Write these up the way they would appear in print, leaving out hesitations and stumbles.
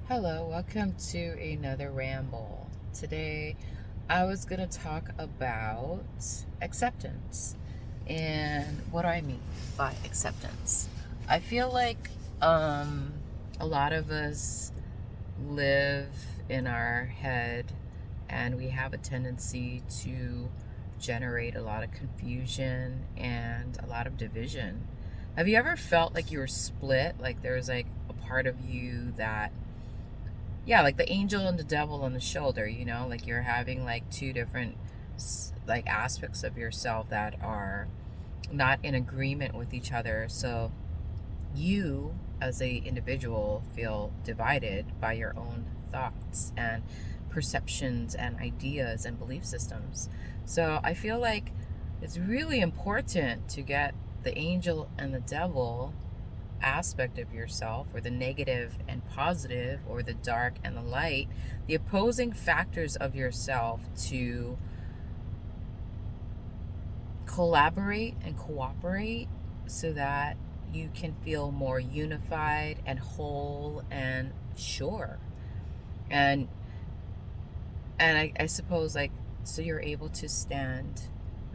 Hello, welcome to another ramble. Today, I was going to talk about acceptance. And what do I mean by acceptance? I feel like a lot of us live in our head and we have a tendency to generate a lot of confusion and a lot of division. Have you ever felt like you were split? Like there's like a part of you that yeah, like the angel and the devil on the shoulder, like you're having like two different like aspects of yourself that are not in agreement with each other. So you as a individual feel divided by your own thoughts and perceptions and ideas and belief systems. So I feel like it's really important to get the angel and the devil aspect of yourself, or the negative and positive, or the dark and the light, the opposing factors of yourself, to collaborate and cooperate so that you can feel more unified and whole and sure. And I suppose, like, so you're able to stand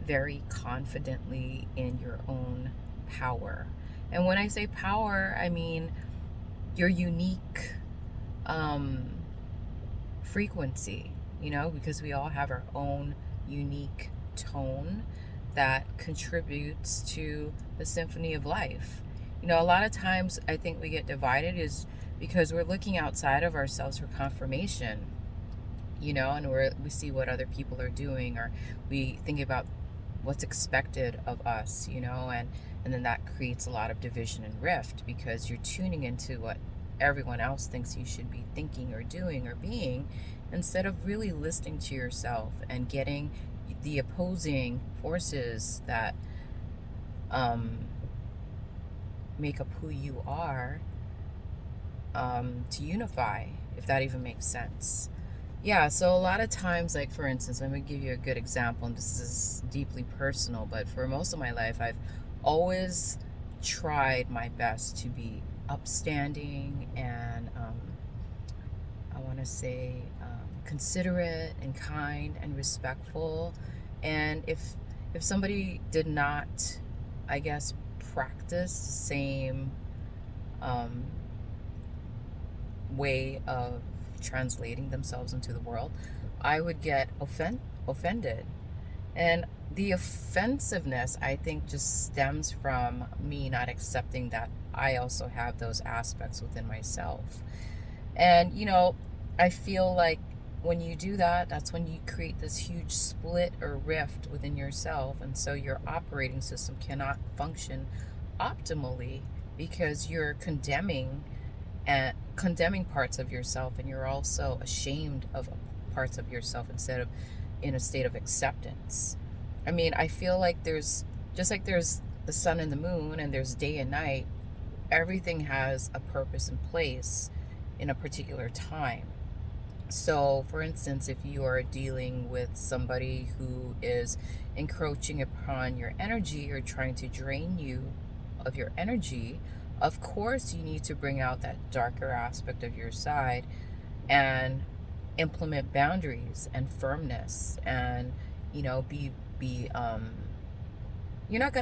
very confidently in your own power. And when I say power, I mean your unique um, frequency, because we all have our own unique tone that contributes to the symphony of life. A lot of times I think we get divided is because we're looking outside of ourselves for confirmation, and we see what other people are doing, or we think about what's expected of us, and then that creates a lot of division and rift because you're tuning into what everyone else thinks you should be thinking or doing or being, instead of really listening to yourself and getting the opposing forces that um, make up who you are, to unify, if that even makes sense. Yeah, so a lot of times, like for instance, let me give you a good example, and this is deeply personal, but for most of my life, I've always tried my best to be upstanding and I want to say considerate and kind and respectful. And if somebody did not, I guess, practice the same um, way of translating themselves into the world, I would get offended. And the offensiveness, I think, just stems from me not accepting that I also have those aspects within myself. And, I feel like when you do that, that's when you create this huge split or rift within yourself. And so your operating system cannot function optimally because you're condemning parts of yourself, and you're also ashamed of parts of yourself instead of in a state of acceptance. I mean, I feel like there's just like there's the sun and the moon and there's day and night, everything has a purpose and place in a particular time. So, for instance, if you are dealing with somebody who is encroaching upon your energy or trying to drain you of your energy, of course, you need to bring out that darker aspect of your side and implement boundaries and firmness, and be you're not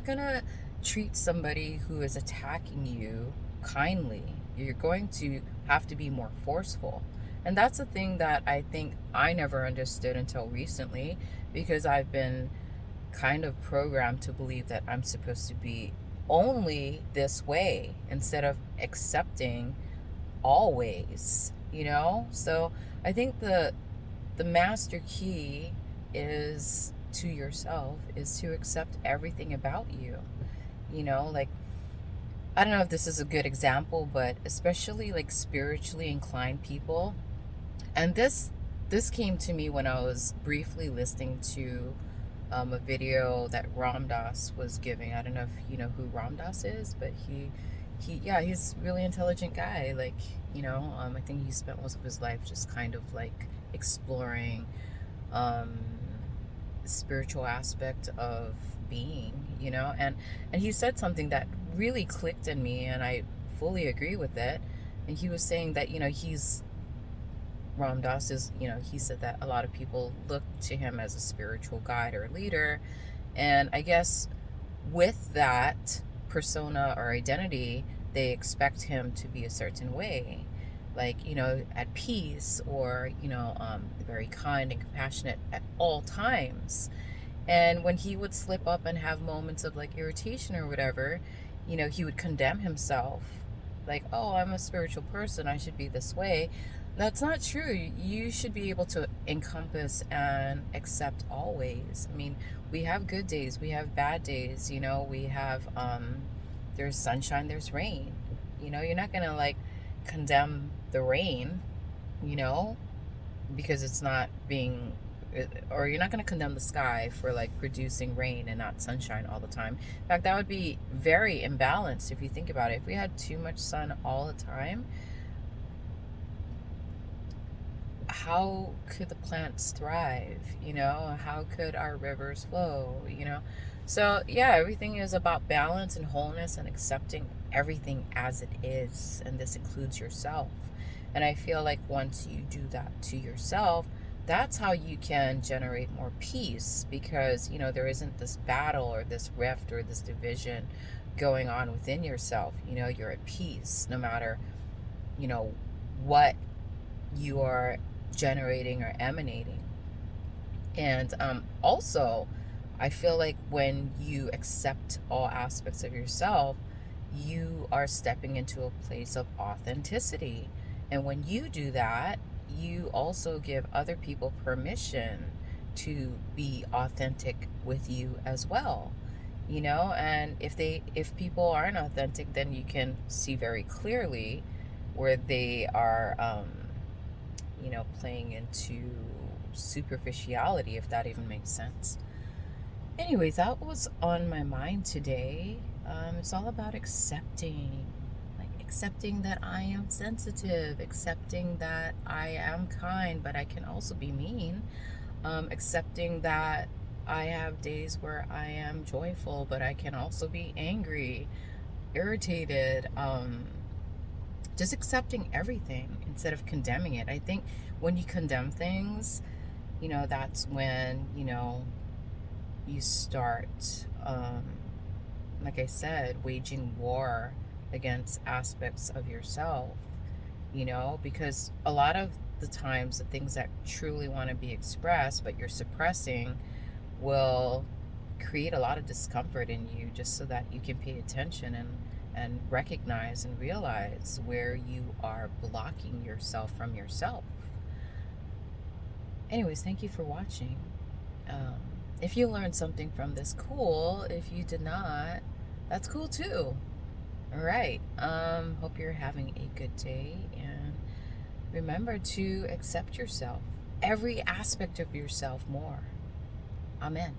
gonna treat somebody who is attacking you kindly. You're going to have to be more forceful. And that's a thing that I think I never understood until recently, because I've been kind of programmed to believe that I'm supposed to be only this way instead of accepting always. So I think the master key is to yourself is to accept everything about you. Like, I don't know if this is a good example, but especially like spiritually inclined people, and this came to me when I was briefly listening to a video that Ram Dass was giving. I don't know if you know who Ram Dass is, but yeah, he's a really intelligent guy. Like, I think he spent most of his life just kind of like exploring um, spiritual aspect of being, and he said something that really clicked in me, and I fully agree with it. And he was saying that, Ram Dass is, he said that a lot of people look to him as a spiritual guide or leader. And I guess with that persona or identity, they expect him to be a certain way, like, at peace, or, very kind and compassionate at all times. And when he would slip up and have moments of like irritation or whatever, he would condemn himself. Like, oh, I'm a spiritual person, I should be this way. That's not true. You should be able to encompass and accept always. I mean, we have good days, we have bad days, we have, there's sunshine, there's rain. You're not going to like condemn the rain, you know, because it's not being, or you're not going to condemn the sky for like producing rain and not sunshine all the time. In fact, that would be very imbalanced if you think about it. If we had too much sun all the time, how could the plants thrive? How could our rivers flow? So yeah, everything is about balance and wholeness and accepting everything as it is, and this includes yourself. And I feel like once you do that to yourself, that's how you can generate more peace, because there isn't this battle or this rift or this division going on within yourself. You're at peace no matter what you are generating or emanating. And also, I feel like when you accept all aspects of yourself, you are stepping into a place of authenticity. And when you do that, you also give other people permission to be authentic with you as well. And if people aren't authentic, then you can see very clearly where they are playing into superficiality, if that even makes sense. Anyways, that was on my mind today. It's all about accepting, like accepting that I am sensitive, accepting that I am kind, but I can also be mean, accepting that I have days where I am joyful, but I can also be angry, irritated, just accepting everything instead of condemning it. I think when you condemn things, that's when, you start, like I said, waging war against aspects of yourself, because a lot of the times the things that truly want to be expressed, but you're suppressing, will create a lot of discomfort in you, just so that you can pay attention and recognize and realize where you are blocking yourself from yourself. Anyways, thank you for watching. If you learned something from this, cool. If you did not, that's cool too. All right. Hope you're having a good day, and remember to accept yourself, every aspect of yourself, more. Amen.